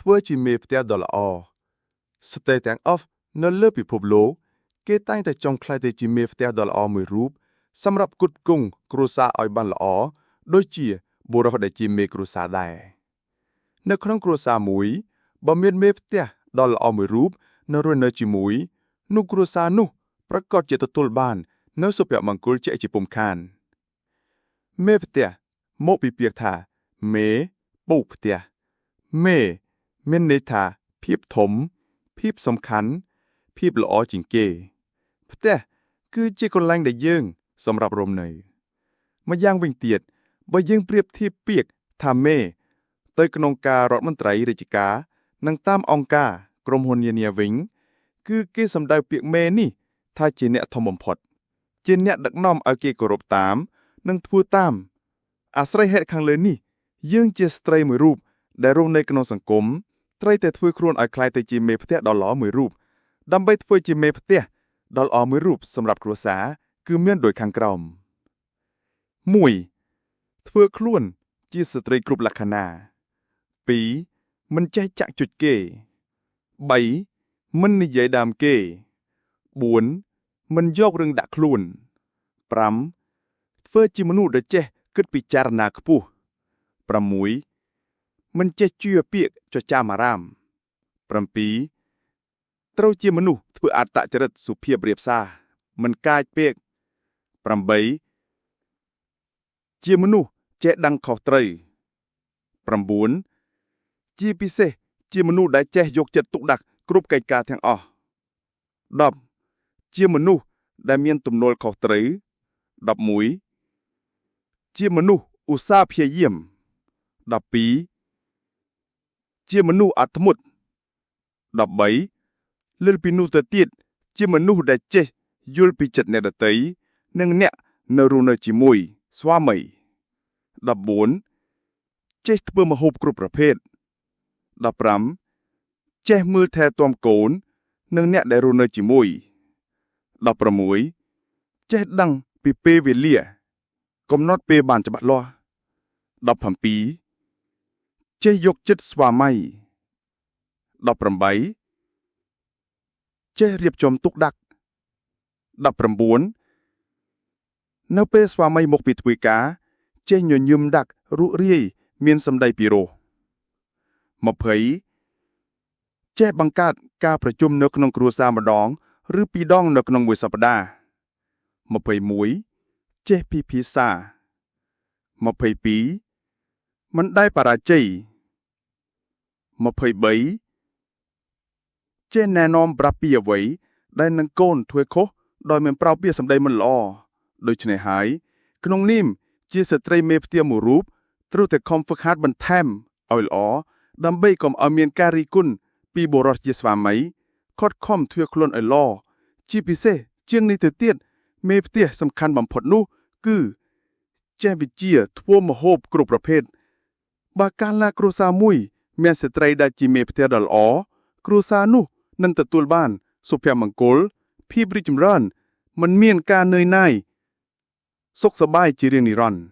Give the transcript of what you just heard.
ធ្វើជាមេផ្ទះដ៏ល្អស្ទើរទាំងអស់នៅលើពិភពលោកគេតែងតែចង់ខ្លាយទៅជាមេផ្ទះដ៏ល្អមួយរូបសម្រាប់គុតគង់គ្រួសារឲ្យបានល្អដូចជាបុរសដែលជាមេគ្រួសារដែរនៅក្នុងគ្រួសារមួយបើមានមេផ្ទះដ៏ល្អមួយរូបនៅរស់នៅជាមួយនោះគ្រួសារនោះប្រកាសជាទទួលបាននៅសុភមង្គលជាពុំខានមេផ្ទះមកពីពាក្យថាមេពូផ្ទះមេមានន័យថាភាពធំភាពសំខាន់ភាពល្អជាងគេផ្ទះគឺជាកន្លែងដែលយើងសម្រាប់រស់នៅម្យ៉ាងវិញទៀតបើយើងប្រៀបធៀបពាក្យថាមេទៅក្នុងការរដ្ឋមន្ត្រីរាជការនិងតាមអង្គការក្រុមហ៊ុននានាវិញគឺគេសម្ដៅពាក្យមេនេះថាជាអ្នកធំបំផុតជាអ្នកដឹកនាំឲ្យគេគោរពតាមនិងធ្វើតាមអាស្រ័យហេតុខាងលើនេះយើងជាស្ត្រីមួយរូបដែលរស់នៅក្នុងសង្គមត្រូវតែធ្វើខ្លួនឲ្យក្លាយទៅជាមេផ្ទះដ៏ល្អមួយរូបដើម្បីធ្វើជាមេផ្ទះដ៏ល្អមួយរូបសម្រាប់គ្រួសារគឺមានដូចខាងក្រោម 1. ធ្វើខ្លួនជាស្ត្រីគ្រប់លក្ខណៈ 2. មិនចេះចាក់ចុចគេ 3. មិននិយាយដើមគេ 4. មិនយករឿងដាក់ខ្លួន 5. ធ្វើជាមនុស្សដែលចេះគិតពិចារណាខ្ពស់ 6. មិនចេះជឿពាក្យចចាមអារាម 7. ត្រូវជាមនុស្សធ្វើអត្តចរិតសុភាពរាបសារមិនកាចពេក 8. ជាមនុស្សចេះដឹងខុសត្រូវ 9. ជាពិសេសជាមនុស្សដែលចេះយកចិត្តទុកដាក់គ្រប់កិច្ចការទាំងអស់ 10. ជាមនុស្សដែលមានទំនួលខុសត្រូវ 11. ជាមនុស្សឧស្សាហ៍ព្យាយាម 12. ជាមនុស្សអត់ធ្មត់ 13. លើសពីនោះទៅទៀតជាមនុស្សដែលចេះយល់ពីចិត្តអ្នកដទៃនិងអ្នកនៅរស់នៅជាមួយស្វាមី 14. ចេះធ្វើម្ហូបគ្រប់ប្រភេទ 15. ចេះមើលថែទាំកូននិងអ្នកដែលរស់នៅជាមួយ 16. ចេះដឹងពីពេលវេលាកំណត់ពេលបានច្បាស់លាស់ 17. ចេះយកចិត្តស្វាមី 18. ចេះរៀបចំទុកដាក់ 19. នៅពេលស្វាមីមកពីធ្វើការចេះញញឹមដាក់រួសរាយមានសម្ដីពីរោះ 20. ចេះបង្កើតការប្រជុំនៅក្នុងគ្រួសារម្ដងឬពីរដងនៅក្នុងមួយសប្តាហ៍ 21. ចេះពិភាក្សា 22. មិនដែលបរាជ័យ 23. ចេះណែនាំប្រាប់ពីអ្វីដែលនឹងកូនធ្វើខុសដោយមិនប្រោសពាក្យសម្ដីមិនល្អដូច្នេះហើយក្នុងនាមជាស្ត្រីមេផ្ទះមួយរូបត្រូវតែខំហ្វឹកហាត់បន្ថែមឲ្យល្អដើម្បីកុំឲ្យមានការរិះគន់ពីបុរសជាស្វាមីខិតខំធ្វើខ្លួនឲ្យល្អជាពិសេសជាងនេះទៅទៀតមេផ្ទះសំខាន់បំផុតនោះគឺចេះវិជ្ជាធ្វើម្ហូបគ្រប់ប្រភេទបើកាលណាគ្រួសារមួយមានស្ត្រីដែលជាមេផ្ទះដ៏ល្អគ្រួសារនោះនឹងទទួលបានសុភមង្គលភាពរីកចម្រើនមិនមានការនឿយណាយសុខសប្បាយជារៀងនិរន្តរ៍